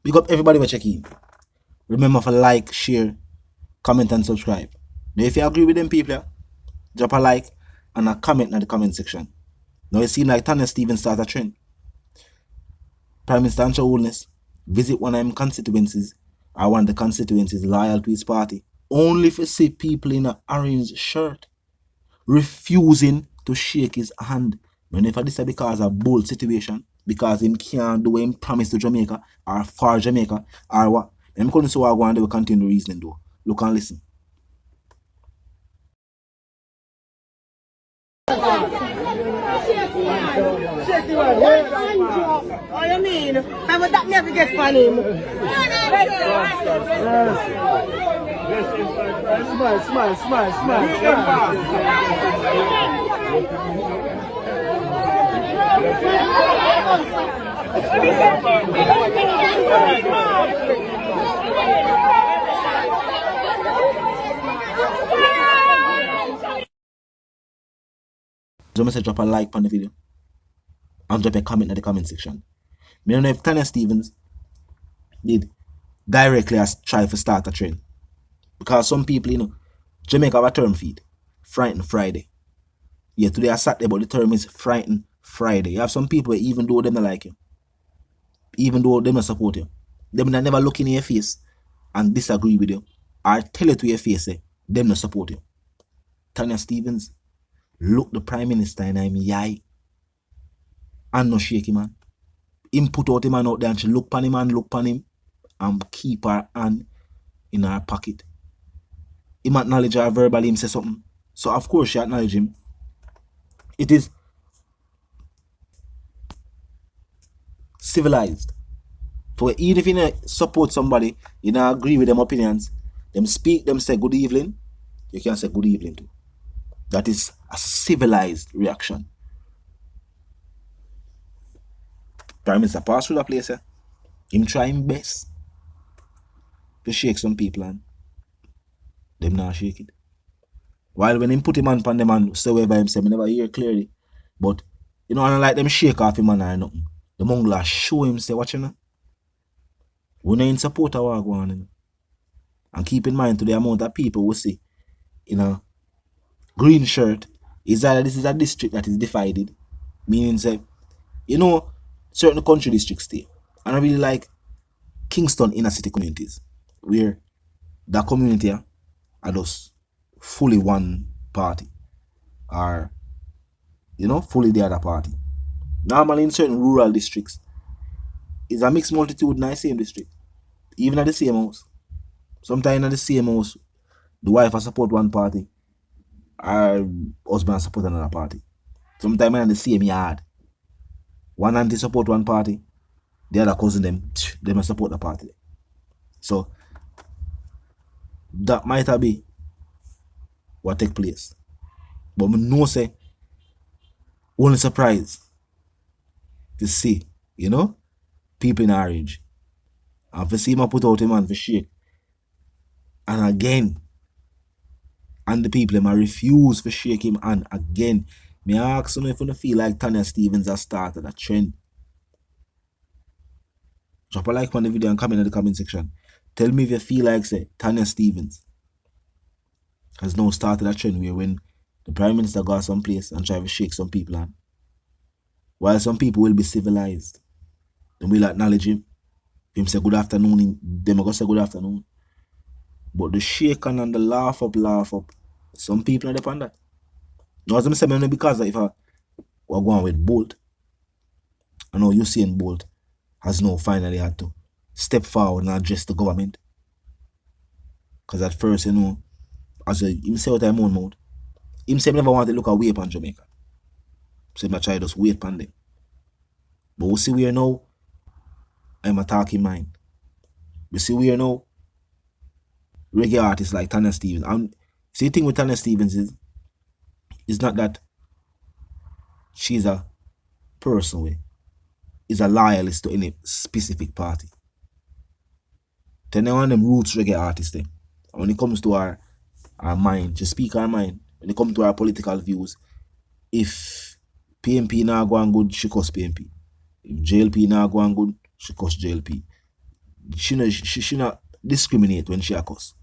Big up everybody for checking. Remember to like, share, comment and subscribe. Now if you agree with them people, drop a like and a comment in the comment section. Now it seems like Tanya Stevens start a trend. Prime Minister Holness visit one of them constituencies or one of the constituencies loyal to his party, only to see people in an orange shirt refusing to shake his hand. Whenever this is because of a bold situation, because him can't do what him promised to Jamaica or for Jamaica or what. I'm going to see what I'm going to do, continue reasoning though. Look and listen. Oh, you mean? How would that never get for him? So drop a like on the video and drop a comment in the comment section. I don't know if Tanya Stevens did directly try to start a trend. Because some people, you know, Jamaica have a term feed, Frighten Friday. Yeah, today is Saturday, but the term is Frighten Friday. You have some people, even though they don't like you, even though they don't support you, they will never look in your face and disagree with you, or tell it to your face, say, they don't support you. Tanya Stevens, look the Prime Minister in him eye and no shake him, man. Him put out him man out there and she look pan him and keep her hand in her pocket. Him acknowledge her verbally, him say something. So of course she acknowledge him. It is civilized. For even if you don't support somebody, you don't agree with them opinions, them speak, them say good evening, you can say good evening too. That is a civilized reaction. Prime Minister pass through that place, him try him best to shake some people and them not shake it. While when him put him on pan them and say by himself, I never hear clearly. But you know, I don't like them shake off him and or nothing. The Mongla show him say, watch you know. We not in support of what going on, you know? And keep in mind to the amount of people we see in a green shirt is that this is a district that is divided. Meaning say, you know, certain country districts stay. And I really like Kingston inner city communities, where the community are just fully one party, or you know, fully the other party. Normally in certain rural districts, it's a mixed multitude in the same district, even at the same house. Sometimes at the same house, the wife will support one party, or husband support another party. Sometimes in the same yard, one auntie support one party, the other cousin they must support the party. So that might be what take place. But I know say only surprise to see, you know, people in our age. And to see him put out him and for shake. And again, and the people might refuse to shake him and again. Me ask you if you feel like Tanya Stevens has started a trend. Drop a like on the video and comment in the comment section. Tell me if you feel like say Tanya Stevens has now started a trend where when the Prime Minister goes someplace and try to shake some people on, while some people will be civilized, they will acknowledge him. Him say good afternoon, them go say good afternoon. But the shake and the laugh up, some people are depend on that. Now, as I say, because if we're going with Bolt, I know Usain Bolt has now finally had to step forward and address the government. Because at first, you know, as him say what I'm on mouth, him say never want to look away upon Jamaica. So I try to just wait upon them. But we see where now, I'm attacking mine. We see where now, reggae artists like Tanya Stevens. And see the thing with Tanya Stevens is not that she's a person is a loyalist to any specific party. Then one of them roots reggae artists then. When it comes to our mind, just speak our mind. When it comes to our political views, if PNP now go on good, she cuss PNP. If JLP now go on good, she cuss JLP. she not discriminate when she a cuss.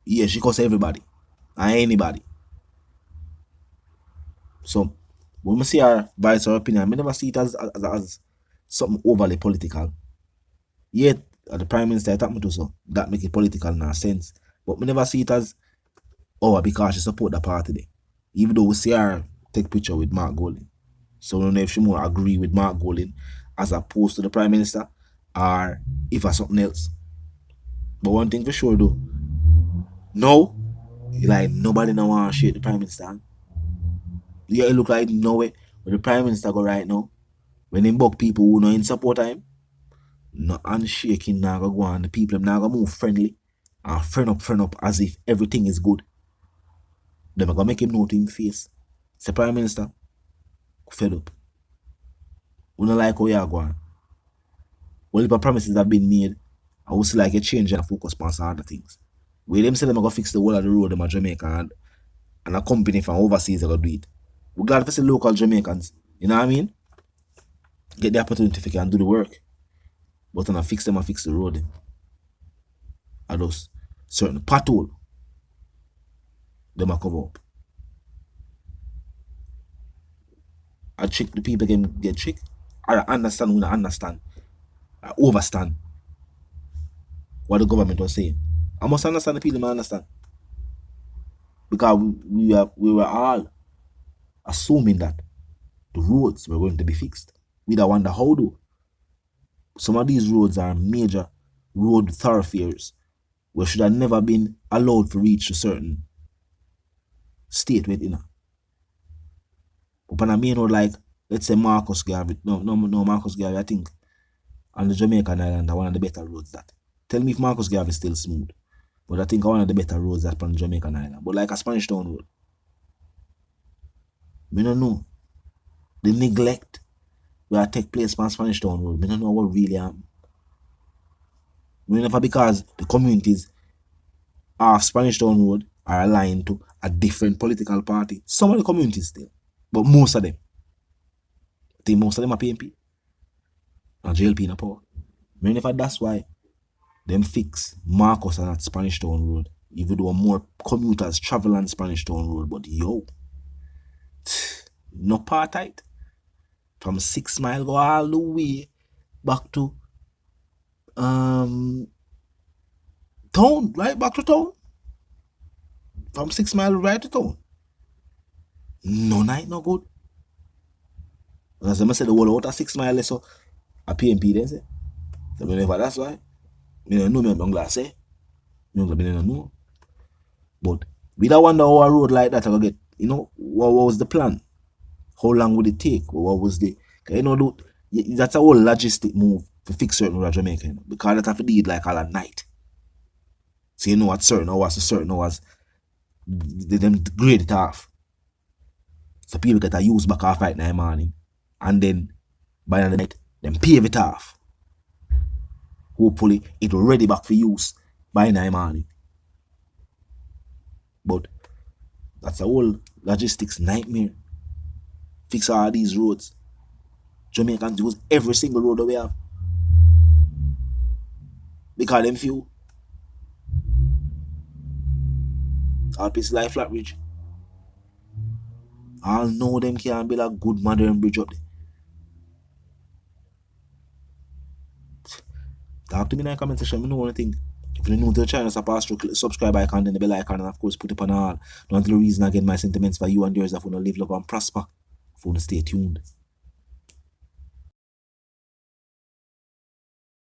Yeah, she cuss everybody and anybody. So when we see her voice her opinion, I never see it as something overly political. Yet the Prime Minister I talk me to so that make it political in a sense. But we never see it as because she support the party there. Even though we see her take picture with Mark Golding. So I don't know if she more agree with Mark Golding as opposed to the Prime Minister or if it's something else. But one thing for sure though, no, like nobody now want to shake the Prime Minister. Yeah, it look like no way. But the Prime Minister go right now, when they buck people who know in support of him, no handshaking now go on. The people now go move friendly and friend up as if everything is good. They're gonna make him know to him face. It's the Prime Minister fed up. We don't like how you are going. Well, if promises have been made, I would see like a change and focus on some other things. Where them say them gonna fix the whole of the road in Jamaica and a company from overseas are gonna do it. We're glad to see local Jamaicans. You know what I mean? Get the opportunity to do the work. But when I fix them, I fix the road. I just certain pothole them I cover up. I trick the people can get tricked. I understand when I understand. I overstand what the government was saying. I must understand the people I understand. Because we were all assuming that the roads were going to be fixed. We don't wonder how though. Some of these roads are major road thoroughfares where should have never been allowed to reach a certain state with, you know. But on a main road like, let's say Marcus Garvey, no Marcus Garvey, I think on the Jamaican island are one of the better roads that. Tell me if Marcus Garvey is still smooth. But I think one of the better roads that on the Jamaican island. But like a Spanish Town road. We don't know. The neglect will take place on Spanish Town road. We don't know what really happened. We never because the communities of Spanish Town road are aligned to a different political party. Some of the communities still. But most of them. I think most of them are PNP. And JLP in a power. Whenever that's why them fix Marcus and that Spanish Town road. Even though more commuters travel on Spanish Town road. But yo, no apartheid. From 6 Mile go all the way back to town, right back to town. From 6 Mile right to town. No night, no good. And as I said, the whole out of 6 Mile so a PNP then say. So whenever that's why. I don't know me on glass say. I don't know. But we don't wonder how a road like that I go get. You know, what was the plan? How long would it take? What was the you know that's a whole logistic move to fix certain road Jamaica, you know, because that have to do it like all at night. So you know at certain hours them grade it off. So people get a use back off right in the morning. And then by the night, them pave it off. Hopefully it will ready back for use by the morning. But that's a whole logistics nightmare. Fix all these roads. Jamaicans use every single road that we have. Because them few. All places like Flat Ridge. All know them can build a good modern bridge up there. Talk to me in the comment section. I know what I think. If you're new to the channel, click the subscribe icon, then the bell icon, and of course put it on all. Don't tell the reason again my sentiments for you and yours if you want to live, love, and prosper. If you want to stay tuned.